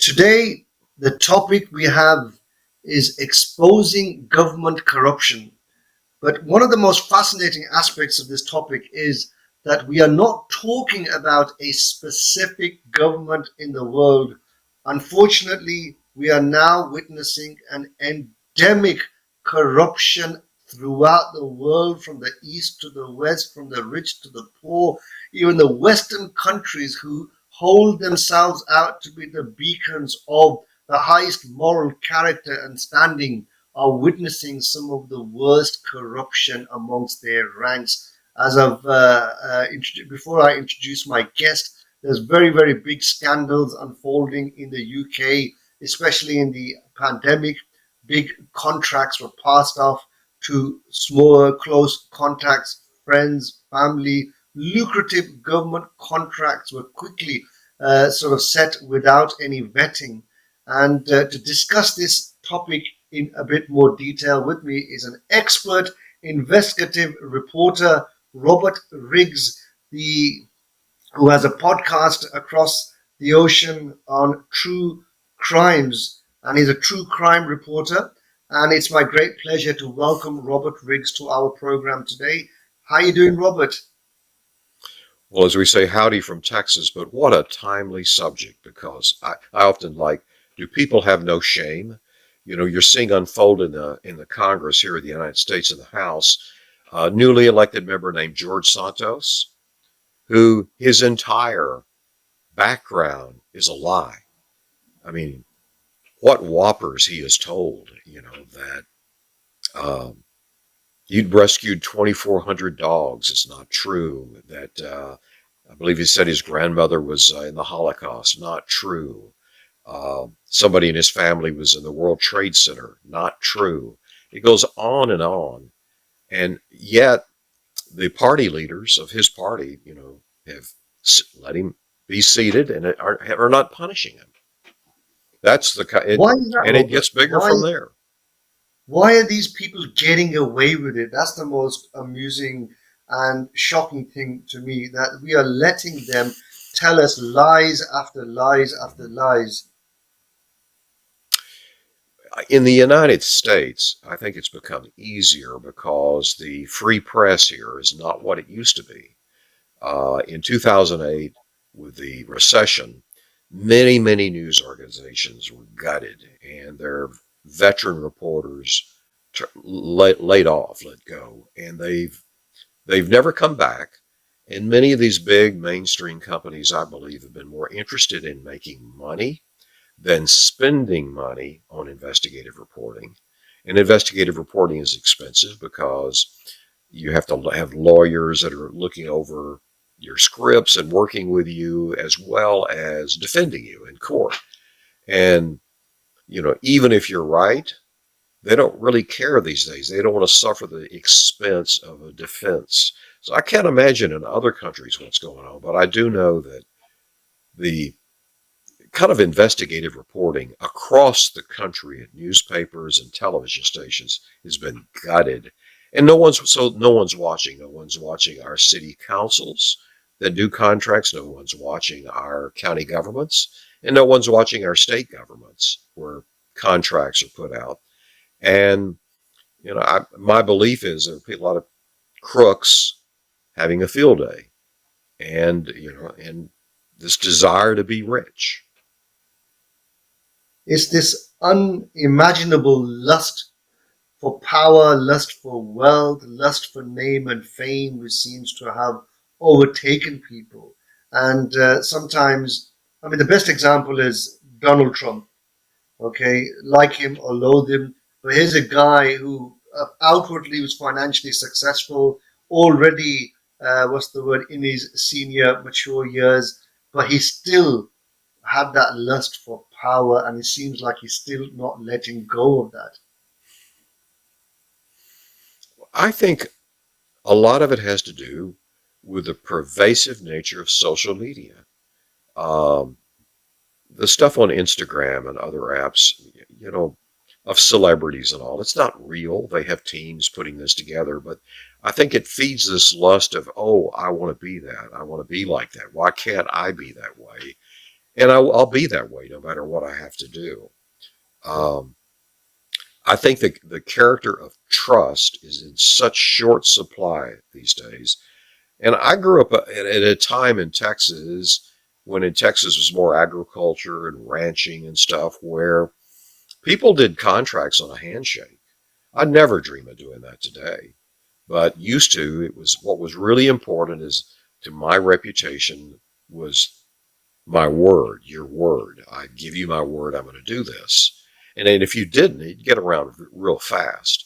Today, the topic we have is exposing government corruption. But one of the most fascinating aspects of this topic is that we are not talking about a specific government in the world. Unfortunately, we are now witnessing an endemic corruption throughout the world, from the east to the west, from the rich to the poor. Even the Western countries who hold themselves out to be the beacons of the highest moral character and standing are witnessing some of the worst corruption amongst their ranks. As before I introduce my guest, there's very, very big scandals unfolding in the UK, especially in the pandemic. Big contracts were passed off to smaller, close contacts, friends, family. Lucrative government contracts were quickly sort of set without any vetting. And to discuss this topic in a bit more detail with me is an expert investigative reporter, Robert Riggs, who has a podcast across the ocean on true crimes, and he's a true crime reporter. And it's my great pleasure to welcome Robert Riggs to our program today. How are you doing, Robert? Well, as we say, howdy from Texas, but what a timely subject, because I often do people have no shame? You know, you're seeing unfold in the Congress here in the United States, in the House, a newly elected member named George Santos, who his entire background is a lie. I mean, what whoppers he is told, that um, you'd rescued 2,400 dogs. It's not true. That I believe he said his grandmother was in the Holocaust. Not true. Somebody in his family was in the World Trade Center. Not true. It goes on and on. And yet the party leaders of his party, have let him be seated and are not punishing him. That's Why is that, and it Robert? gets bigger from there. Why are these people getting away with it? That's the most amusing and shocking thing to me, that we are letting them tell us lies after lies after lies. In the United States, I think it's become easier because the free press here is not what it used to be. In 2008, with the recession, many news organizations were gutted, and their veteran reporters laid off, let go, and they've never come back. And many of these big mainstream companies, I believe, have been more interested in making money than spending money on investigative reporting. And investigative reporting is expensive because you have to have lawyers that are looking over your scripts and working with you, as well as defending you in court. And, even if you're right, they don't really care these days. They don't want to suffer the expense of a defense. So I can't imagine in other countries what's going on, but I do know that the kind of investigative reporting across the country at newspapers and television stations has been gutted. And no one's watching. No one's watching our city councils that do contracts. No one's watching our county governments, and no one's watching our state governments where contracts are put out. And my belief is there are a lot of crooks having a field day, and this desire to be rich. It's this unimaginable lust for power, lust for wealth, lust for name and fame, which seems to have overtaken people. And sometimes, I mean, the best example is Donald Trump. Okay, like him or loathe him, but here's a guy who outwardly was financially successful, already, what's the word, in his senior mature years, but he still had that lust for power, and it seems like he's still not letting go of that. I think a lot of it has to do with the pervasive nature of social media. Um, the stuff on Instagram and other apps, you know, of celebrities and all, it's not real. They have teams putting this together, but I think it feeds this lust of, oh, I want to be that. I want to be like that. Why can't I be that way? And I'll be that way no matter what I have to do. Um, I think the character of trust is in such short supply these days. And I grew up at a time in Texas when in Texas was more agriculture and ranching and stuff where people did contracts on a handshake. I'd never dream of doing that today, but used to. It was what was really important is to my reputation was my word, your word. I give you my word, I'm going to do this. And then if you didn't, you'd get around real fast.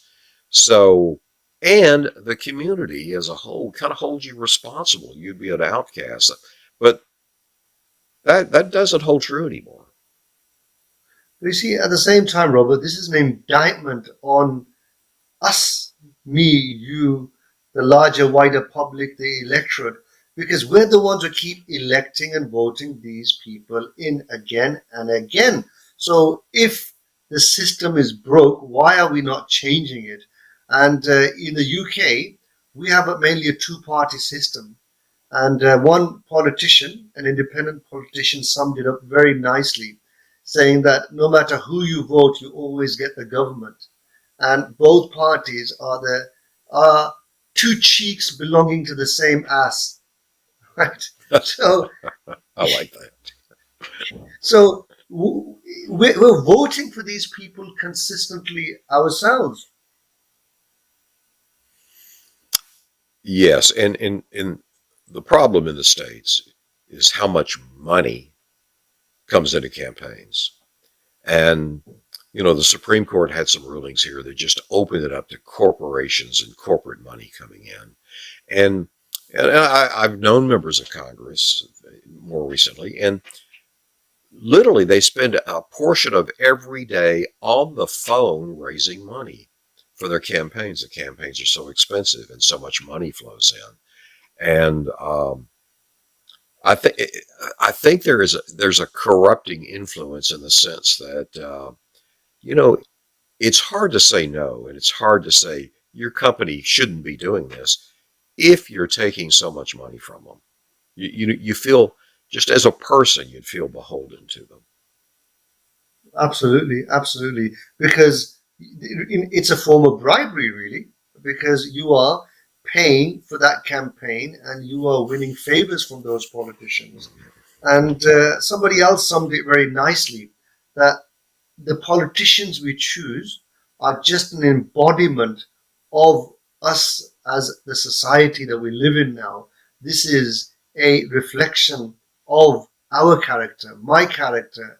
So, and the community as a whole kind of holds you responsible. You'd be an outcast. But that doesn't hold true anymore. You see, at the same time, Robert, this is an indictment on us, me, you, the larger, wider public, the electorate, because we're the ones who keep electing and voting these people in again and again. So if the system is broke, why are we not changing it? And in the UK, we have mainly a two-party system. And one politician, an independent politician, summed it up very nicely, saying that no matter who you vote, you always get the government. And both parties are two cheeks belonging to the same ass, right? So, I like that. so we're voting for these people consistently ourselves. Yes, and the problem in the States is how much money comes into campaigns. And, the Supreme Court had some rulings here that just opened it up to corporations and corporate money coming in. And, and I've known members of Congress more recently, and literally they spend a portion of every day on the phone raising money for their campaigns. The campaigns are so expensive and so much money flows in. And I think I think there's a corrupting influence in the sense that you know it's hard to say no, and it's hard to say your company shouldn't be doing this if you're taking so much money from them. You feel just as a person you'd feel beholden to them. Absolutely, absolutely. Because it's a form of bribery, really, because you are paying for that campaign and you are winning favors from those politicians. And somebody else summed it very nicely that the politicians we choose are just an embodiment of us as the society that we live in now. This is a reflection of our character, my character,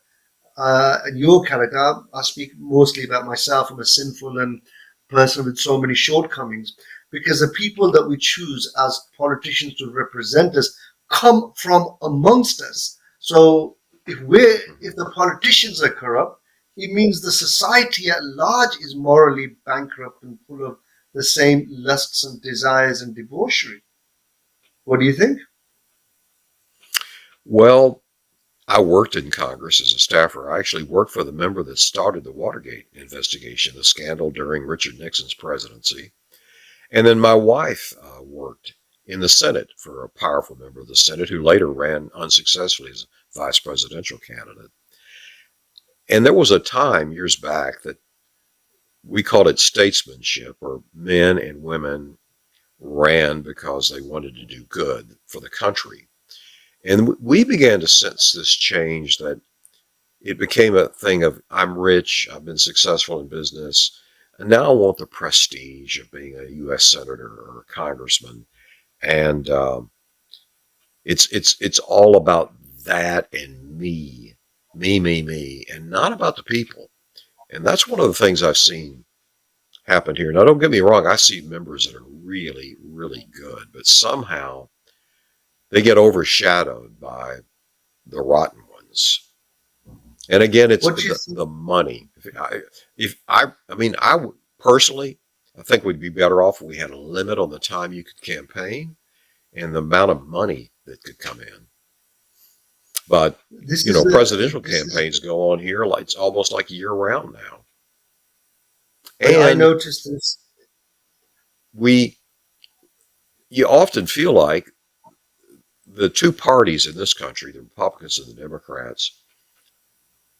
and your character. I speak mostly about myself. I'm a sinful and person with so many shortcomings because the people that we choose as politicians to represent us come from amongst us. So if the politicians are corrupt, it means the society at large is morally bankrupt and full of the same lusts and desires and debauchery. What do you think? Well, I worked in Congress as a staffer. I actually worked for the member that started the Watergate investigation, the scandal during Richard Nixon's presidency. And then my wife worked in the Senate for a powerful member of the Senate who later ran unsuccessfully as a vice presidential candidate. And there was a time years back that we called it statesmanship, or men and women ran because they wanted to do good for the country. And we began to sense this change that it became a thing of I'm rich, I've been successful in business, and now I want the prestige of being a U.S. senator or a congressman. And it's all about that and me, and not about the people. And that's one of the things I've seen happen here. Now, don't get me wrong, I see members that are really, really good, but somehow they get overshadowed by the rotten ones. And again, it's What do you think? the money. I mean, personally, I think we'd be better off if we had a limit on the time you could campaign and the amount of money that could come in. But This is presidential this is. campaigns go on here like it's almost like year round now, I and noticed this. we you often feel like the two parties in this country, the Republicans and the Democrats,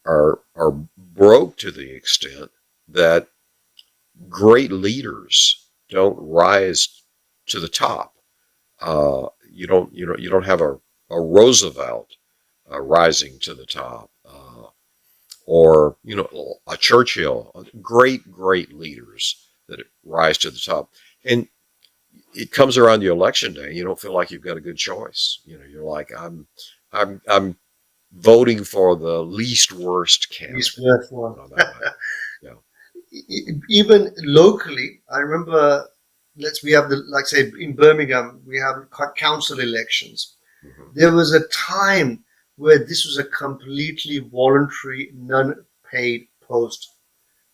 are broke to the extent that great leaders don't rise to the top. You don't have a Roosevelt rising to the top, or a Churchill, great leaders that rise to the top. And it comes around the election day, you don't feel like you've got a good choice. You're like, I'm voting for the least worst Least candidate. worth one. That way. Yeah. Even locally, I remember, we have like say in Birmingham, we have council elections. Mm-hmm. There was a time where this was a completely voluntary, non-paid post.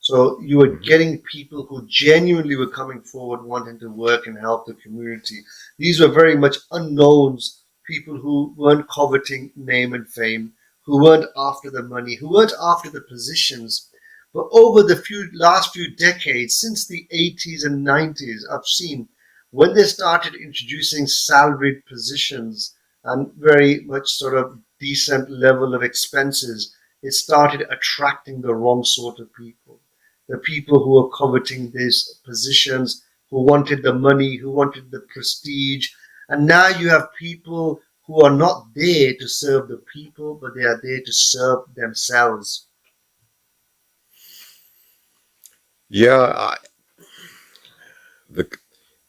So you were getting people who genuinely were coming forward wanting to work and help the community. These were very much unknowns, people who weren't coveting name and fame, who weren't after the money, who weren't after the positions. But over the last few decades, since the 80s and 90s, I've seen when they started introducing salaried positions and very much sort of decent level of expenses, it started attracting the wrong sort of people. The people who were coveting these positions, who wanted the money, who wanted the prestige. And now you have people who are not there to serve the people, but they are there to serve themselves. Yeah, the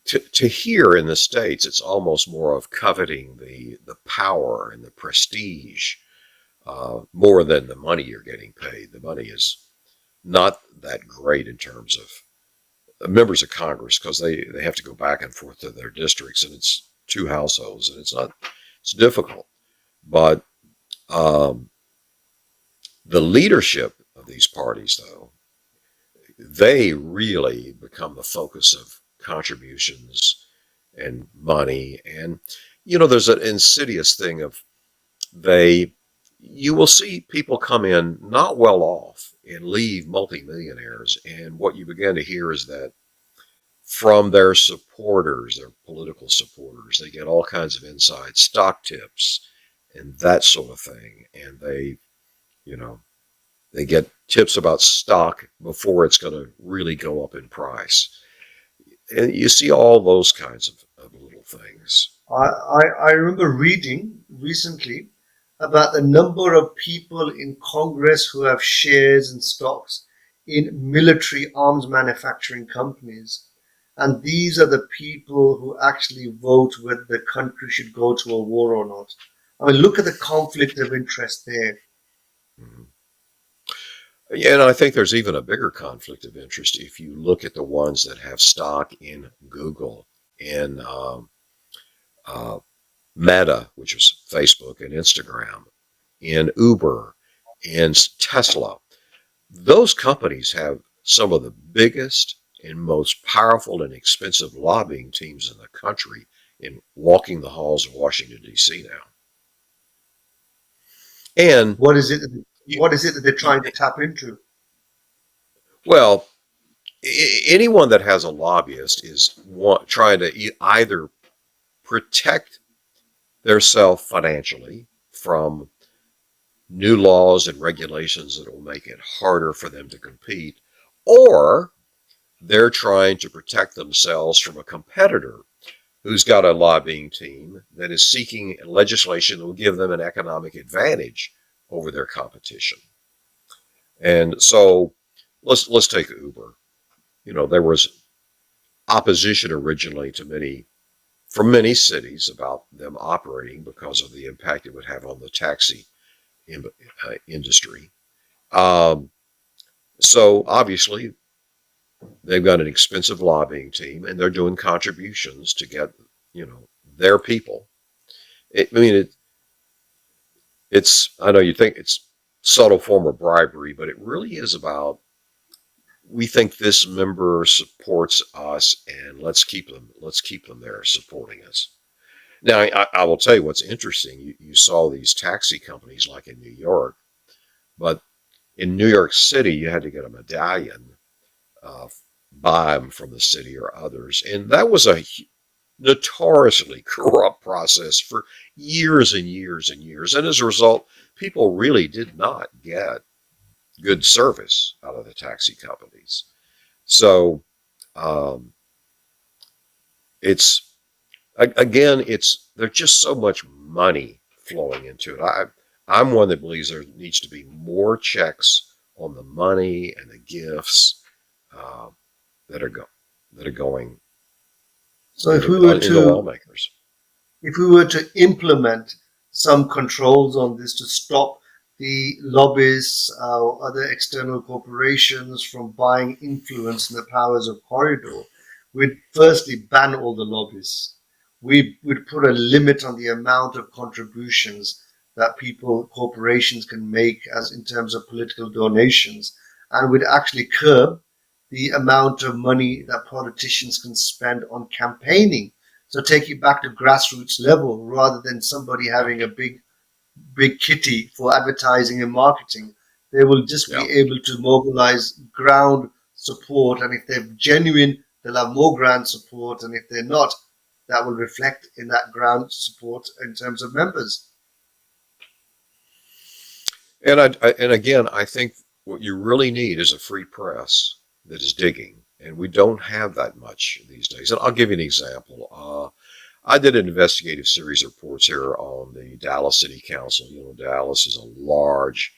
to here in the States, it's almost more of coveting the power and the prestige more than the money you're getting paid. The money is not that great in terms of members of Congress because they have to go back and forth to their districts, and it's two households, and it's difficult. But um, the leadership of these parties, though, they really become the focus of contributions and money. And, there's an insidious thing of they, you will see people come in not well off and leave multimillionaires. And what you begin to hear is that from their supporters, their political supporters, they get all kinds of inside stock tips and that sort of thing. And you know, they get tips about stock before it's going to really go up in price. And you see all those kinds of little things. I remember reading recently about the number of people in Congress who have shares and stocks in military arms manufacturing companies. And these are the people who actually vote whether the country should go to a war or not. I mean, look at the conflict of interest there. Mm-hmm. Yeah, and I think there's even a bigger conflict of interest if you look at the ones that have stock in Google, in uh, Meta, which is Facebook and Instagram, in Uber, in Tesla. Those companies have some of the biggest and most powerful and expensive lobbying teams in the country in walking the halls of Washington, D.C. now. And, What is it? you, What is it that they're trying to tap into? well, anyone that has a lobbyist is trying to either protect themselves financially from new laws and regulations that will make it harder for them to compete, or they're trying to protect themselves from a competitor who's got a lobbying team that is seeking legislation that will give them an economic advantage over their competition. And so let's take Uber. There was opposition originally to from many cities about them operating because of the impact it would have on the taxi industry. Um, so obviously they've got an expensive lobbying team and they're doing contributions to get, their people. It's, I know you think it's subtle form of bribery, but it really is about, we think this member supports us and let's keep them there supporting us. Now, I will tell you what's interesting. You saw these taxi companies like in New York, but in New York City, you had to get a medallion, uh, buy them from the city or others. And that was notoriously corrupt process for years and years and years. And as a result, people really did not get good service out of the taxi companies. So um, it's again, it's there's just so much money flowing into it. I'm one that believes there needs to be more checks on the money and the gifts uh, that are go that are going So if we were into to lawmakers. if we were to implement some controls on this to stop the lobbyists or other external corporations from buying influence in the powers of corridor, we'd firstly ban all the lobbyists. We would put a limit on the amount of contributions that corporations can make as in terms of political donations, and we'd actually curb the amount of money that politicians can spend on campaigning, so take it back to grassroots level rather than somebody Yeah, having a big kitty for advertising and marketing. They will just yeah. be able to mobilize ground support, and if they're genuine, they'll have more ground support, and if they're not, that will reflect in that ground support in terms of members. And again, I think what you really need is a free press that is digging, and we don't have that much these days. And I'll give you an example. I did an investigative series of reports here on the Dallas City Council. You know, Dallas is a large,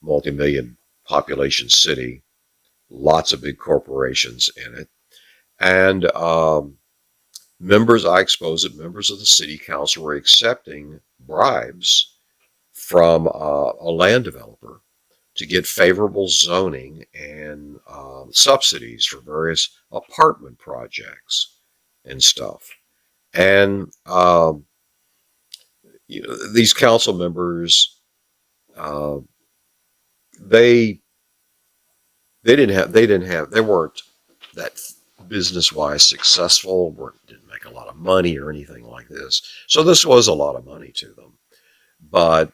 multi-million population city, lots of big corporations in it. And I exposed that members of the city council were accepting bribes from a land developer to get favorable zoning and subsidies for various apartment projects and stuff. And these council members, uh, they they weren't that business wise successful, didn't make a lot of money or anything like this. So this was a lot of money to them. But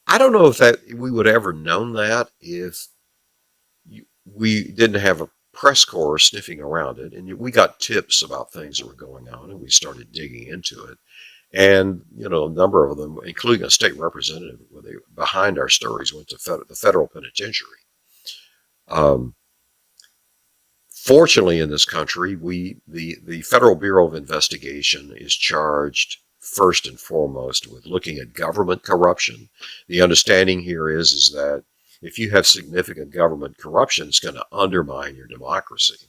I don't know if that we would ever known that if we didn't have a press corps sniffing around it, and we got tips about things that were going on, and we started digging into it. And a number of them, including a state representative, behind our stories, went to the federal penitentiary. Um, Fortunately, in this country, the Federal Bureau of Investigation is charged first and foremost with looking at government corruption. The understanding here is that if you have significant government corruption, it's going to undermine your democracy.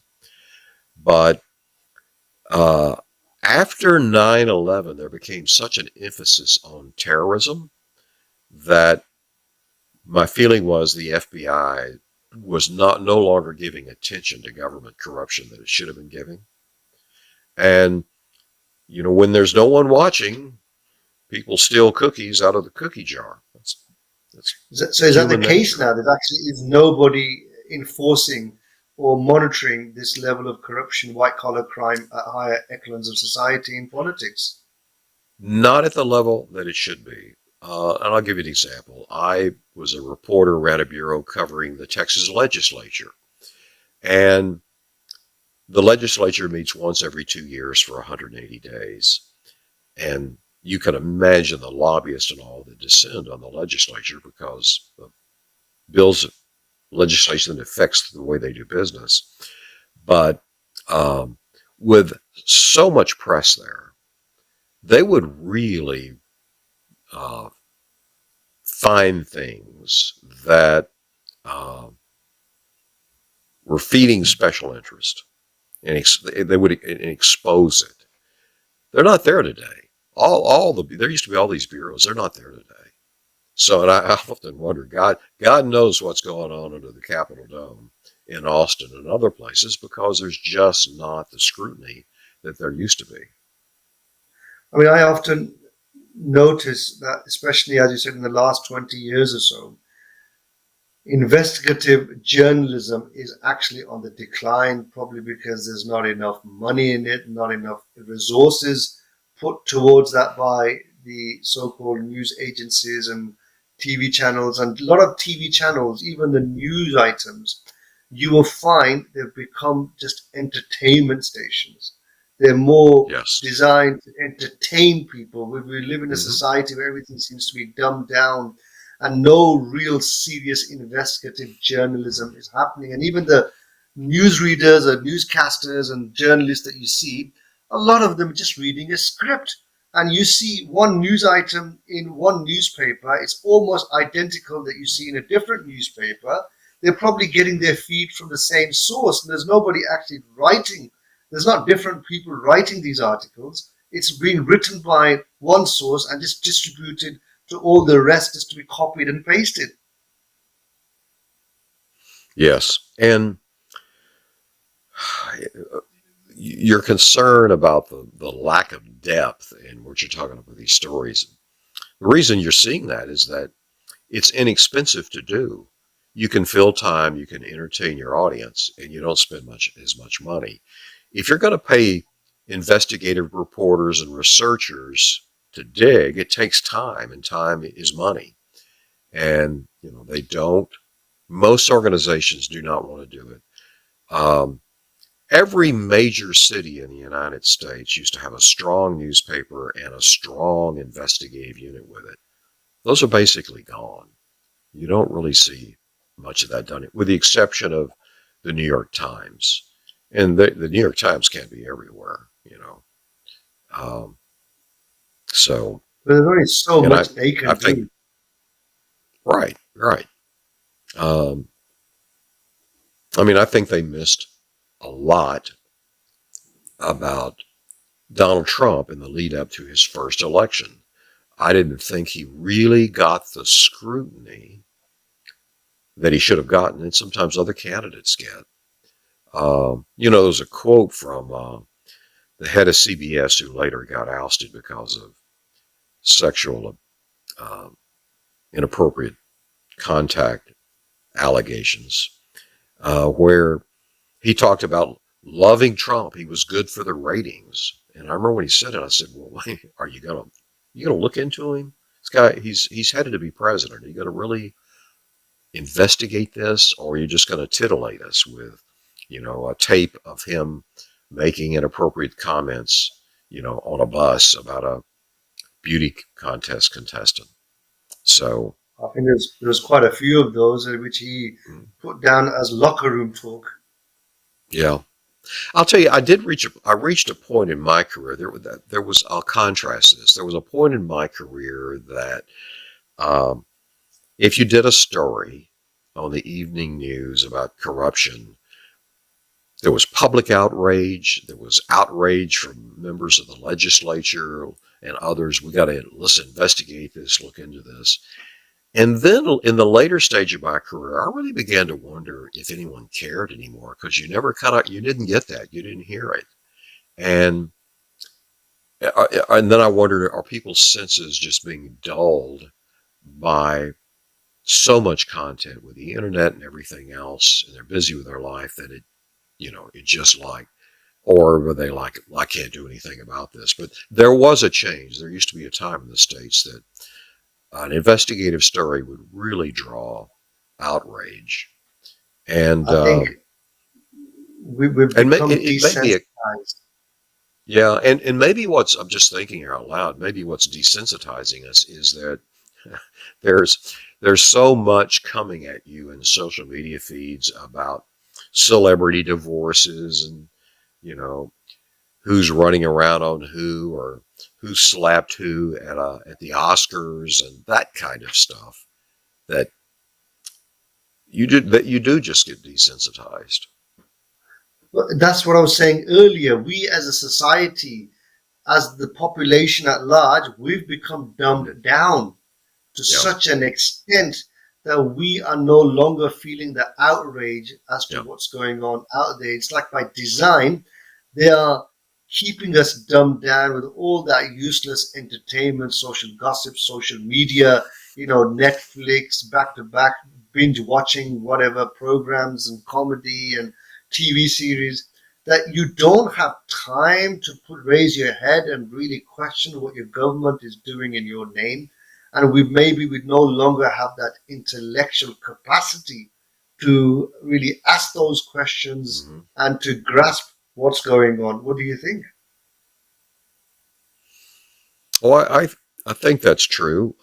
But uh, after 9/11, there became such an emphasis on terrorism that my feeling was the FBI was no longer giving attention to government corruption that it should have been giving. And when there's no one watching, people steal cookies out of the cookie jar. So is that the Human case nature. now? There actually is nobody enforcing or monitoring this level of corruption, white collar crime at higher echelons of society and politics. Not at the level that it should be. And I'll give you an example. I was a reporter, ran a bureau covering the Texas legislature. And the legislature meets once every 2 years for 180 days. And you can imagine the lobbyists and all that descend on the legislature because the bills, legislation that affects the way they do business. But with so much press there, they would really uh, find things that uh, were feeding special interest, and they would expose it. They're not there today. There used to be all these bureaus. They're not there today. So, and I often wonder, God knows what's going on under the Capitol Dome in Austin and other places because there's just not the scrutiny that there used to be. I mean, I often notice that, especially as you said, in the last 20 years or so, investigative journalism is actually on the decline, probably because there's not enough money in it, not enough resources put towards that by the so-called news agencies and TV channels. And a lot of TV channels, even the news items, you will find they've become just entertainment stations. They're more Yes. designed to entertain people. We live in a Hmm. society where everything seems to be dumbed down and no real serious investigative journalism is happening. And even the newsreaders or newscasters and journalists that you see, a lot of them are just reading a script. And you see one news item in one newspaper, it's almost identical that you see in a different newspaper. They're probably getting their feed from the same source, and there's nobody actually writing. There's not different people writing these articles. It's being written by one source and just distributed to all the rest, just to be copied and pasted. Yes. And your concern about the lack of depth in what you're talking about these stories, the reason you're seeing that is that it's inexpensive to do. You can fill time, you can entertain your audience, and you don't spend as much money. If you're going to pay investigative reporters and researchers to dig, it takes time, and time is money. And they don't. Most organizations do not want to do it. Um, every major city in the United States used to have a strong newspaper and a strong investigative unit with it. Those are basically gone. You don't really see much of that done, with the exception of the New York Times. And the New York Times can't be everywhere. Um, so, But there's only so and I, much they I can think, do. right, right. Um, I mean, I think they missed a lot about Donald Trump in the lead up to his first election. I didn't think he really got the scrutiny that he should have gotten, and sometimes other candidates get. There's a quote from the head of CBS who later got ousted because of sexual uh, inappropriate contact allegations, where he talked about loving Trump. He was good for the ratings. And I remember when he said it, I said, "Well, are you gonna look into him? This guy, he's headed to be president. Are you gonna really investigate this, or are you just gonna titillate us with, a tape of him making inappropriate comments, on a bus about a beauty contest contestant?" So, I think there's quite a few of those which he mm, put down as locker room talk. yeah. I'll tell you, I reached a point in my career. I'll contrast this. There was a point in my career that, um, if you did a story on the evening news about corruption, there was public outrage. There was outrage from members of the legislature and others. We got to let's investigate this, look into this. And then in the later stage of my career, I really began to wonder if anyone cared anymore, because you didn't get that. You didn't hear it. And then I wondered, are people's senses just being dulled by so much content with the internet and everything else, and they're busy with their life that it just like, or were they like, well, I can't do anything about this? But there was a change. There used to be a time in the States that an investigative story would really draw outrage. And, I think we've become it may be desensitized. yeah, and maybe I'm just thinking here out loud, maybe what's desensitizing us is that there's so much coming at you in social media feeds about celebrity divorces, and you know who's running around on who, or who slapped who at the Oscars, and that kind of stuff, that you do just get desensitized. But that's what I was saying earlier. We as a society, as the population at large, we've become dumbed down to Yeah, such an extent that we are no longer feeling the outrage as to yeah. what's going on out there. It's like by design, they are keeping us dumbed down with all that useless entertainment, social gossip, social media, Netflix, back to back, binge watching whatever programs and comedy and TV series, that you don't have time to raise your head and really question what your government is doing in your name. And we no longer have that intellectual capacity to really ask those questions Hmm. and to grasp what's going on. What do you think? Oh, I think that's true.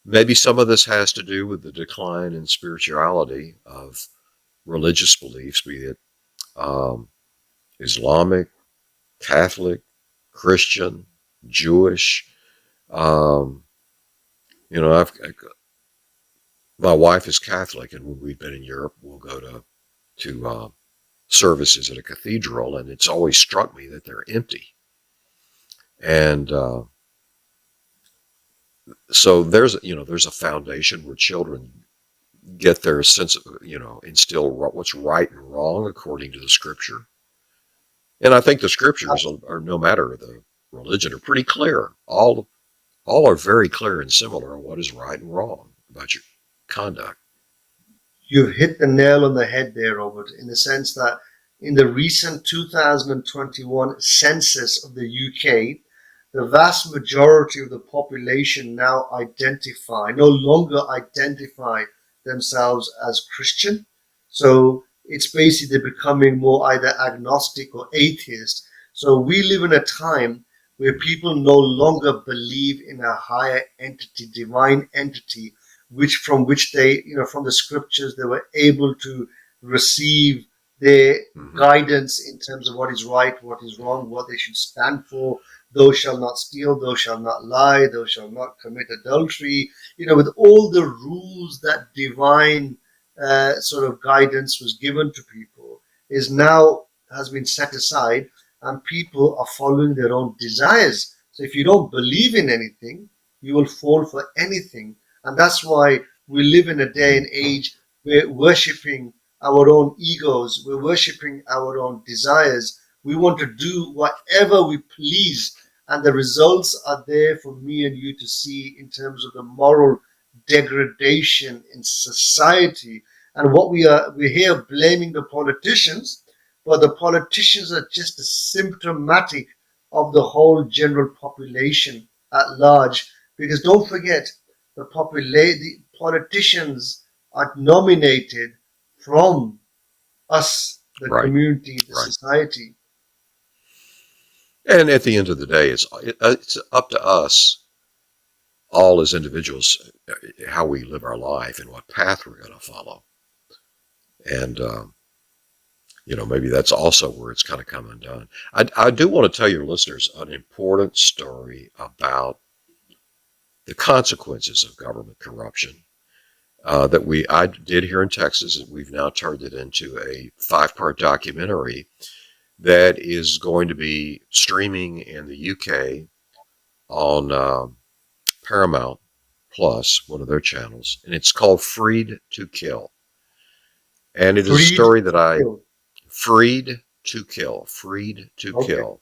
Maybe some of this has to do with the decline in spirituality of religious beliefs, be it um, Islamic, Catholic, Christian, Jewish. Um, you know, my wife is Catholic, and when we've been in Europe, we'll go to services at a cathedral, and it's always struck me that they're empty. And so there's a foundation where children get their sense of, instill what's right and wrong according to the scripture. And I think the scriptures are no matter the religion, are pretty clear. All are very clear and similar on what is right and wrong about your conduct. You've hit the nail on the head there, Robert, in the sense that in the recent 2021 census of the UK, the vast majority of the population no longer identify themselves as Christian. So it's basically becoming more either agnostic or atheist. So we live in a time where people no longer believe in a higher entity, divine entity, which they, from the scriptures, they were able to receive their Hmm. guidance in terms of what is right, what is wrong, what they should stand for. Thou shalt not steal, thou shalt not lie, thou shalt not commit adultery. With all the rules that divine sort of guidance was given to people, is now has been set aside, and people are following their own desires. So if you don't believe in anything, you will fall for anything. And that's why we live in a day and age where worshipping our own egos, we're worshipping our own desires. We want to do whatever we please, and the results are there for me and you to see in terms of the moral degradation in society. And we're here blaming the politicians, but the politicians are just symptomatic of the whole general population at large. Because don't forget, the politicians are nominated from us, the Right, community, the right. society. And at the end of the day, it's up to us, all as individuals, how we live our life and what path we're going to follow. And maybe that's also where it's kind of come undone. I do want to tell your listeners an important story about the consequences of government corruption that I did here in Texas. We've now turned it into a 5-part documentary that is going to be streaming in the UK on Paramount Plus, one of their channels, and it's called Freed to Kill. And it is a Freed story that to I kill. Freed to Okay. Kill.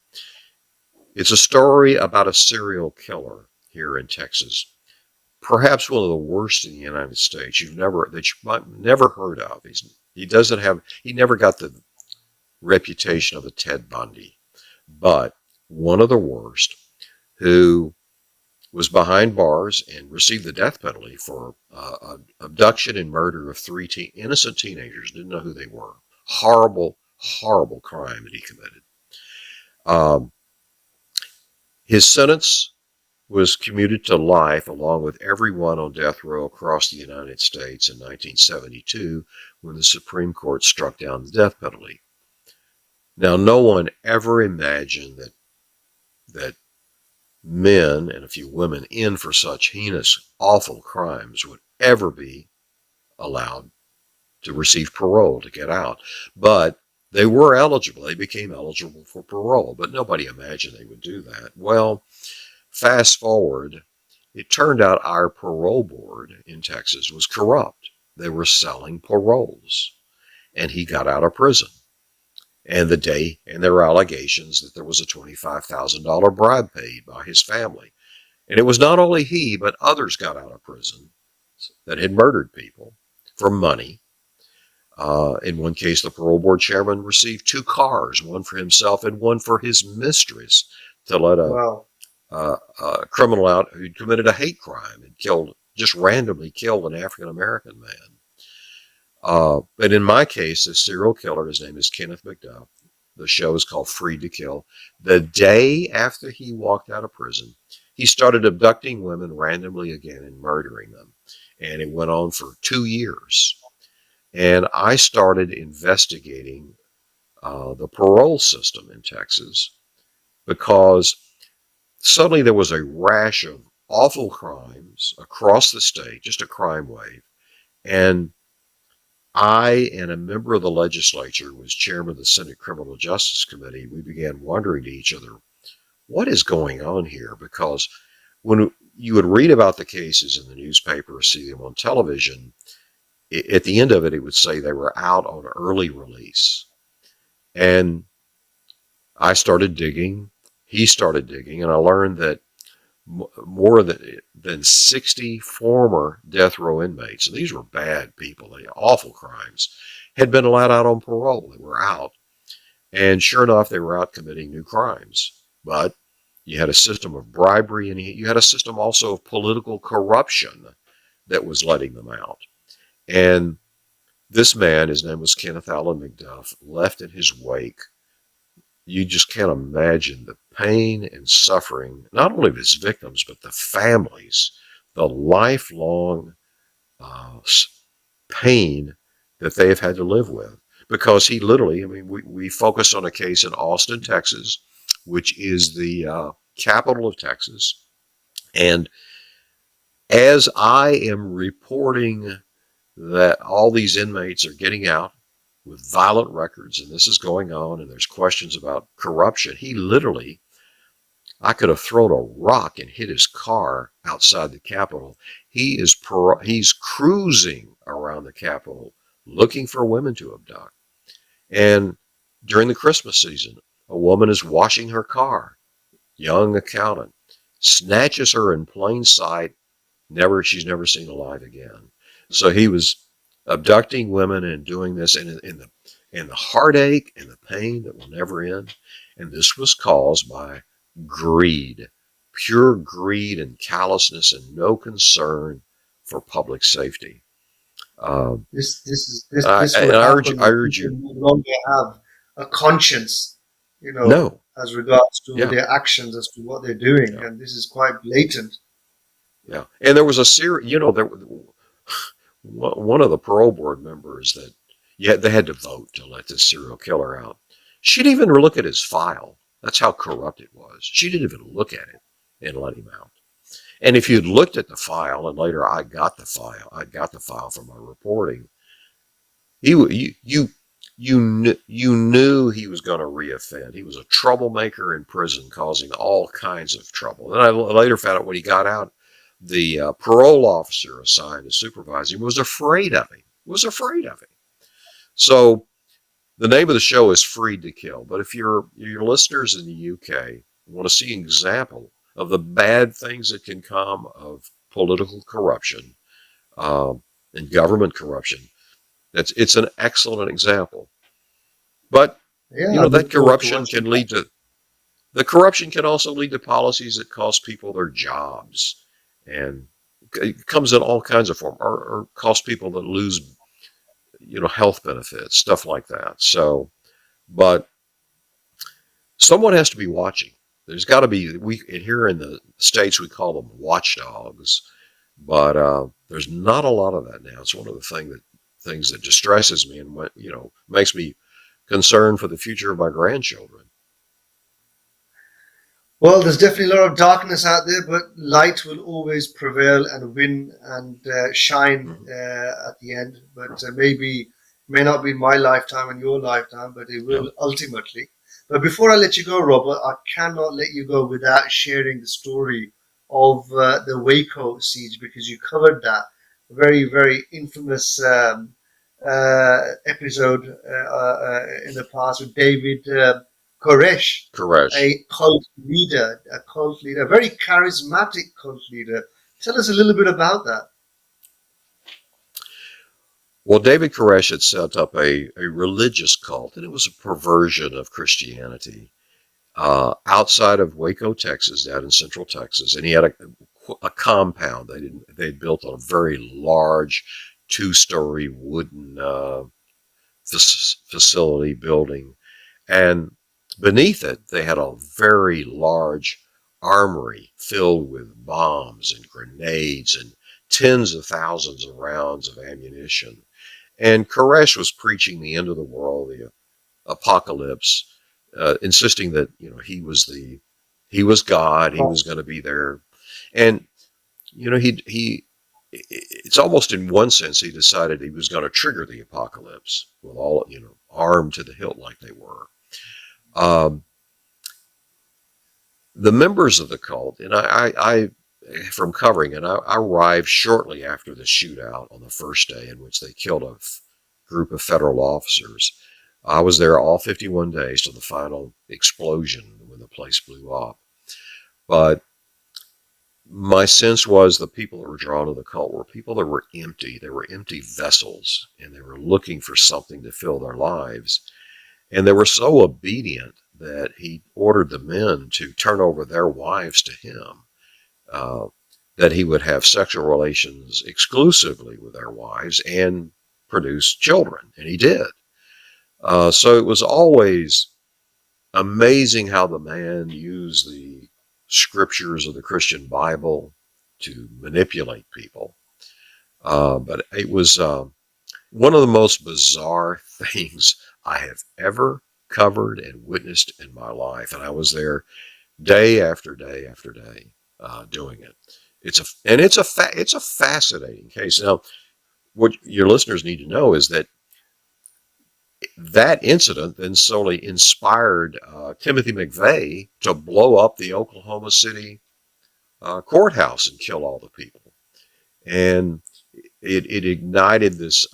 It's a story about a serial killer here in Texas, perhaps one of the worst in the United States. That you might never heard of. He never got the reputation of a Ted Bundy, but one of the worst, who was behind bars and received the death penalty for abduction and murder of 3 innocent teenagers. Didn't know who they were. Horrible, horrible crime that he committed. Um, his sentence was commuted to life along with everyone on death row across the United States in 1972 when the Supreme Court struck down the death penalty. Now, no one ever imagined that men and a few women in for such heinous, awful crimes would ever be allowed to receive parole to get out. But they were eligible. They became eligible for parole, but nobody imagined they would do that. Well, fast forward, it turned out our parole board in Texas was corrupt. They were selling paroles, and he got out of prison. And there were allegations that there was a $25,000 bribe paid by his family. And it was not only he, but others got out of prison that had murdered people for money. In one case, the parole board chairman received 2 cars, one for himself and one for his mistress, to let Wow. a criminal out who committed a hate crime and just randomly killed an African American man. But in my case, this serial killer, his name is Kenneth McDuff. The show is called Free to Kill. The day after he walked out of prison, he started abducting women randomly again and murdering them. And it went on for 2 years. And I started investigating the parole system in Texas because suddenly there was a rash of awful crimes across the state, just a crime wave. And I and a member of the legislature who was chairman of the Senate Criminal Justice Committee, we began wondering to each other, what is going on here? Because when you would read about the cases in the newspaper or see them on television, at the end of it, it would say they were out on early release. And I started digging, he started digging, and I learned that more than 60 former death row inmates, and these were bad people, they awful crimes, had been allowed out on parole. They were out. And sure enough, they were out committing new crimes. But you had a system of bribery, and you had a system also of political corruption that was letting them out. And this man, his name was Kenneth Allen McDuff, left in his wake, you just can't imagine the pain and suffering, not only of his victims, but the families, the lifelong uh, pain that they have had to live with. Because he literally, I mean, we focused on a case in Austin, Texas, which is the capital of Texas. And as I am reporting that all these inmates are getting out with violent records, and this is going on, and there's questions about corruption. He literally, I could have thrown a rock and hit his car outside the Capitol. He's cruising around the Capitol looking for women to abduct. And during the Christmas season, a woman is washing her car, young accountant, snatches her in plain sight. She's never seen alive again. So he was abducting women and doing this in the heartache and the pain that will never end. And this was caused by greed, pure greed and callousness and no concern for public safety. This would I happen I when urge people you. no longer have a conscience, No, as regards to yeah, their actions as to what they're doing, yeah, and this is quite blatant. yeah. And there was a series, there one of the parole board members that they had to vote to let this serial killer out. She didn't even look at his file. That's how corrupt it was. She didn't even look at it and let him out. And if you'd looked at the file, and later I got the file from my reporting. You knew he was going to reoffend. He was a troublemaker in prison, causing all kinds of trouble. And I later found out when he got out, the parole officer assigned to supervise him was afraid of him. So the name of the show is Free to Kill. But if your listeners in the UK want to see an example of the bad things that can come of political corruption and government corruption, it's an excellent example. But Yeah, I that look forward to corruption watching can that. lead to the corruption can also lead to policies that cost people their jobs, and it comes in all kinds of forms, or cost people that lose health benefits, stuff like that. So, but someone has to be watching. There's got to be here in the States we call them watchdogs, but there's not a lot of that now. It's one of the things that distresses me and makes me concerned for the future of my grandchildren. Well, there's definitely a lot of darkness out there, but light will always prevail and win and shine Mm-hmm. at the end. But maybe may not be in my lifetime and your lifetime, but it Yeah. will ultimately. But before I let you go, Robert, I cannot let you go without sharing the story of the Waco siege, because you covered that very, very infamous episode in the past with David Koresh, Koresh. a cult leader, a very charismatic cult leader. Tell us a little bit about that. Well, David Koresh had set up a religious cult, and it was a perversion of Christianity outside of Waco, Texas, down in Central Texas. And he had a compound they'd built on a very large 2-story wooden facility building. And beneath it, they had a very large armory filled with bombs and grenades and tens of thousands of rounds of ammunition. And Koresh was preaching the end of the world, the apocalypse, insisting that he was God, he was going to be there, and he it's almost in one sense he decided he was going to trigger the apocalypse with all armed to the hilt like they were. Um, the members of the cult, and I from covering it, I arrived shortly after the shootout on the first day in which they killed a group of federal officers. I was there all 51 days to the final explosion when the place blew up. But my sense was the people that were drawn to the cult were people that were empty. They were empty vessels, and they were looking for something to fill their lives. And they were so obedient that he ordered the men to turn over their wives to him, uh, that he would have sexual relations exclusively with their wives and produce children. And he did. So it was always amazing how the man used the scriptures of the Christian Bible to manipulate people. But it was one of the most bizarre things I have ever covered and witnessed in my life. And I was there day after day after day doing it. It's a fascinating case. Now, what your listeners need to know is that incident then solely inspired Timothy McVeigh to blow up the Oklahoma City courthouse and kill all the people. And it ignited this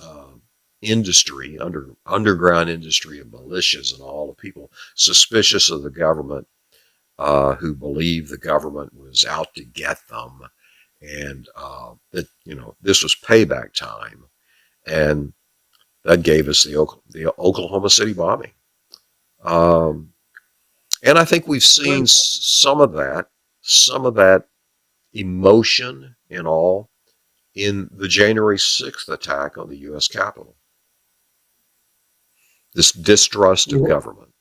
industry, underground industry of militias and all the people suspicious of the government, who believed the government was out to get them, and that this was payback time, and that gave us the Oklahoma City bombing. Um, and I think we've seen some of that emotion and all in the January 6th attack on the U.S. Capitol. This distrust of government,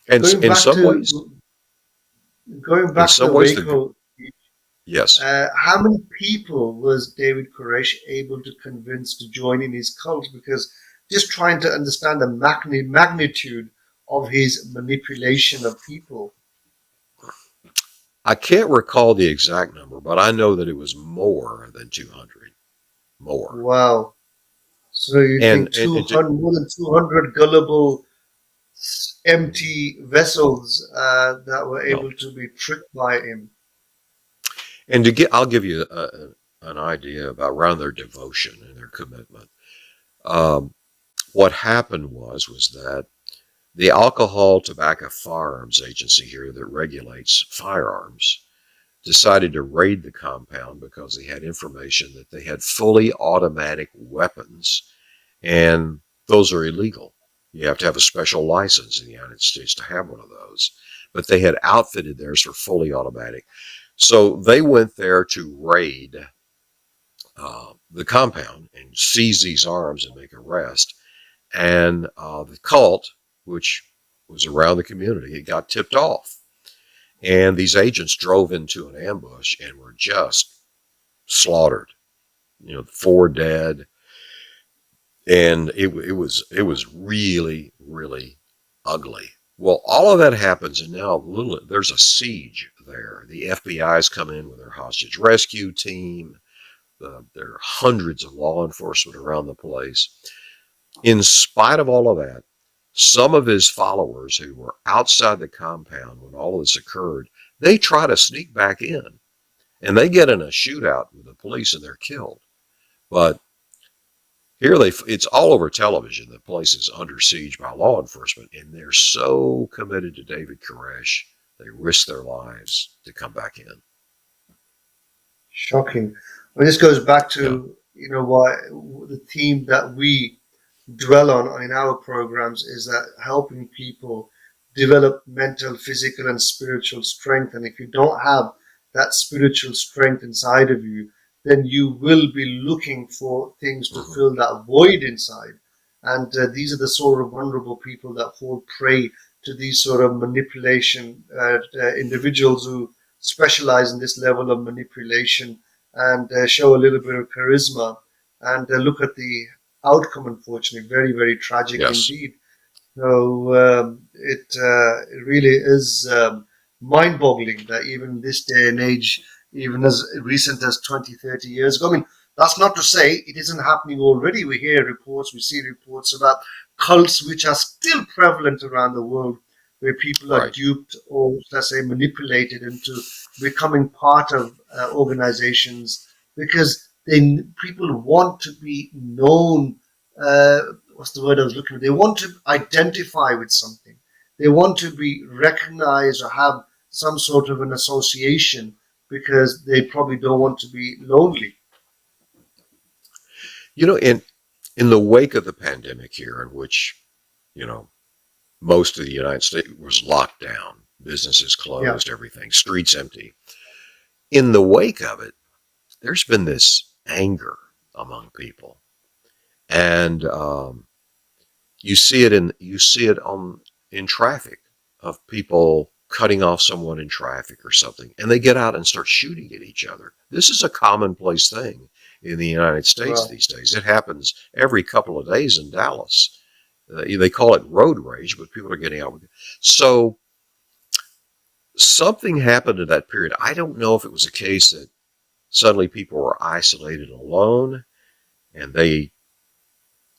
and Going in back some ways, to going in back to some the ways, Waco, yes. how many people was David Koresh able to convince to join in his cult? Because just trying to understand the magnitude of his manipulation of people. I can't recall the exact number, but I know that it was more than 200. More. Wow. So you think And 200, more than 200 gullible, empty vessels that were no. able to be tricked by him? And I'll give you an idea about around their devotion and their commitment. Um, what happened was that the Alcohol, Tobacco, Firearms Agency here that regulates firearms decided to raid the compound because they had information that they had fully automatic weapons, and those are illegal. You have to have a special license in the United States to have one of those. But they had outfitted theirs for fully automatic. So they went there to raid the compound and seize these arms and make arrest. And the cult, which was around the community, it got tipped off. And these agents drove into an ambush and were just slaughtered. 4 dead, and it was really really ugly. Well, all of that happens, and now there's a siege there. The FBI's come in with their hostage rescue team. There are hundreds of law enforcement around the place. In spite of all of that, some of his followers who were outside the compound when all of this occurred, they try to sneak back in, and they get in a shootout with the police and they're killed. But here it's all over television. The place is under siege by law enforcement, and they're so committed to David Koresh, they risk their lives to come back in. Shocking. I mean, this goes back Yeah. to, why the theme that we dwell on in our programs is that helping people develop mental, physical, and spiritual strength. And if you don't have that spiritual strength inside of you, then you will be looking for things to Mhm. fill that void inside. And these are the sort of vulnerable people that fall prey to these sort of manipulation individuals who specialize in this level of manipulation and show a little bit of charisma. And look at the outcome, unfortunately, very, very tragic Yes. indeed. So it really is mind-boggling that even in this day and age, even as recent as 20, 30 years ago, I mean, that's not to say it isn't happening already. We hear reports, we see reports about cults which are still prevalent around the world, where people are Right. duped or, let's say, manipulated into becoming part of organizations because people want to be known. Uh, what's the word I was looking for? They want to identify with something. They want to be recognized or have some sort of an association because they probably don't want to be lonely. You know, in the wake of the pandemic here, in which, you know, most of the United States was locked down, businesses Yeah. closed, everything, streets empty. In the wake of it, there's been this anger among people, and you see it on in traffic of people cutting off someone in traffic or something, and they get out and start shooting at each other. This is a commonplace thing in the United States Well, these days. It happens every couple of days in Dallas. They call it road rage, but people are getting out with it. So something happened in that period. I don't know if it was a case that suddenly people were isolated and alone and they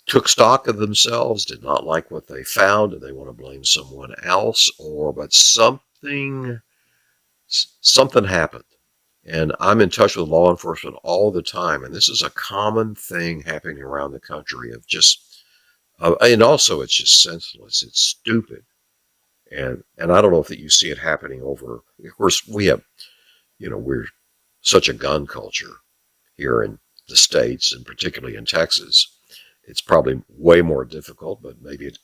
took stock of themselves, did not like what they found, and they want to blame someone else, or but something happened. And I'm in touch with law enforcement all the time, and this is a common thing happening around the country of just, and also it's just senseless. It's stupid, and I don't know if that you see it happening over. Of course, we're such a gun culture here in the States, and particularly in Texas. It's probably way more difficult, but maybe it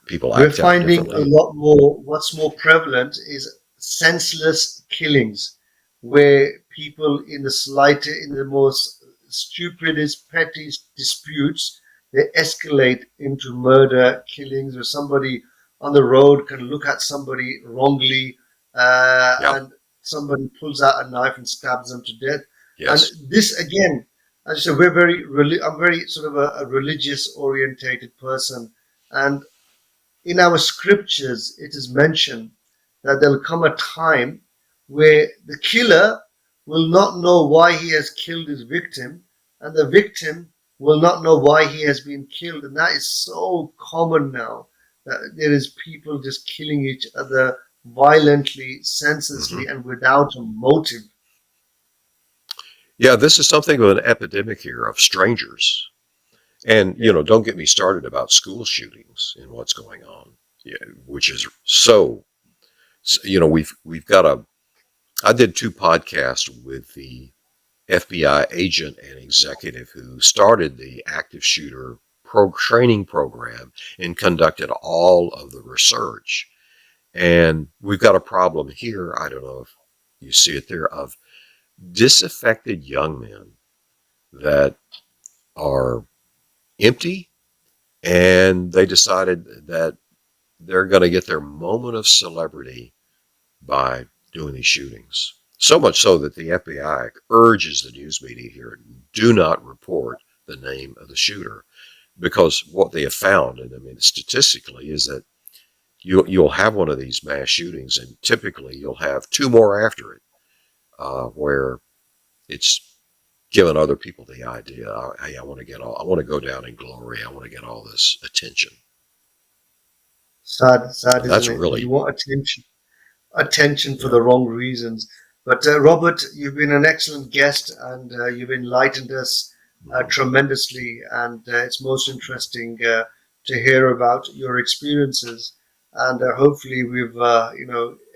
people we're act out finding a differently. lot more. What's more prevalent is senseless killings, where people in the most stupidest, pettiest disputes, they escalate into murder, killings, where somebody on the road can look at somebody wrongly, Yeah. and somebody pulls out a knife and stabs them to death. And Yes. this again, as I said, I'm very sort of a religious orientated person, and in our scriptures, it is mentioned that there'll come a time where the killer will not know why he has killed his victim, and the victim will not know why he has been killed. And that is so common now that there is people just killing each other violently, Hmm. senselessly, and without a motive. Yeah, this is something of an epidemic here of strangers. And, Yeah. don't get me started about school shootings and what's going on, yeah, which is so, we've got I did two podcasts with the FBI agent and executive who started the active shooter training program and conducted all of the research. And we've got a problem here. I don't know if you see it there of disaffected young men that are empty and they decided that they're going to get their moment of celebrity by doing these shootings. So much so that the FBI urges the news media here do not report the name of the shooter because what they have found, and I mean statistically, is that you'll have one of these mass shootings, and typically you'll have two more after it, where it's giving other people the idea, hey, I want to go down in glory, I want to get all this attention. Sad, sad, And isn't that's it? You really, want attention for yeah, the wrong reasons. But Robert, you've been an excellent guest and you've enlightened us mhm, tremendously. And it's most interesting to hear about your experiences. And hopefully, we've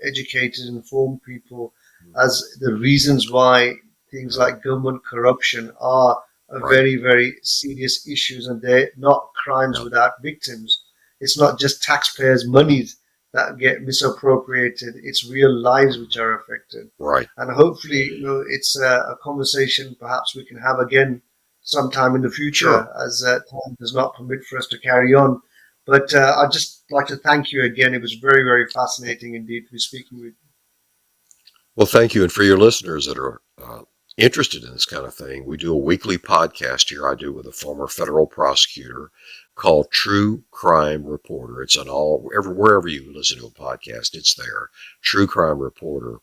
educated, informed people as the reasons why things yeah, like government corruption are a right, very, very serious issues, and they're not crimes yeah, without victims. It's not just taxpayers' monies that get misappropriated. It's real lives which are affected. right. And hopefully, it's a conversation perhaps we can have again sometime in the future, Sure. as time does not permit for us to carry on. But I'd just like to thank you again. It was very, very fascinating indeed to be speaking with you. Well, thank you. And for your listeners that are interested in this kind of thing, we do a weekly podcast here. I do with a former federal prosecutor called True Crime Reporter. It's on wherever you listen to a podcast, it's there. True Crime Reporter.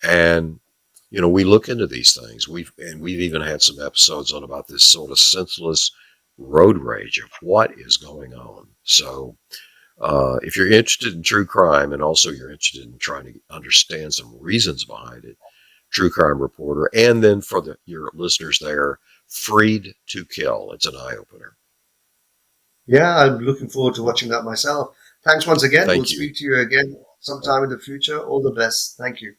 And we look into these things. We've even had some episodes on about this sort of senseless road rage of what is going on. So if you're interested in true crime and also you're interested in trying to understand some reasons behind it, True Crime Reporter, and then for your listeners there, Freed to Kill. It's an eye opener. Yeah, I'm looking forward to watching that myself. Thanks once again. We'll Thank you. speak to you again sometime in the future. All the best. Thank you.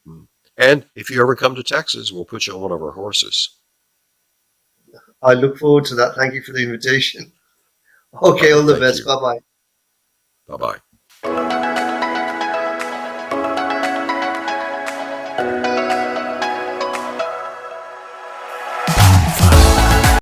And if you ever come to Texas, we'll put you on one of our horses. I look forward to that. Thank you for the invitation. Okay, All right. all the Thank best. you. Bye bye. Bye bye.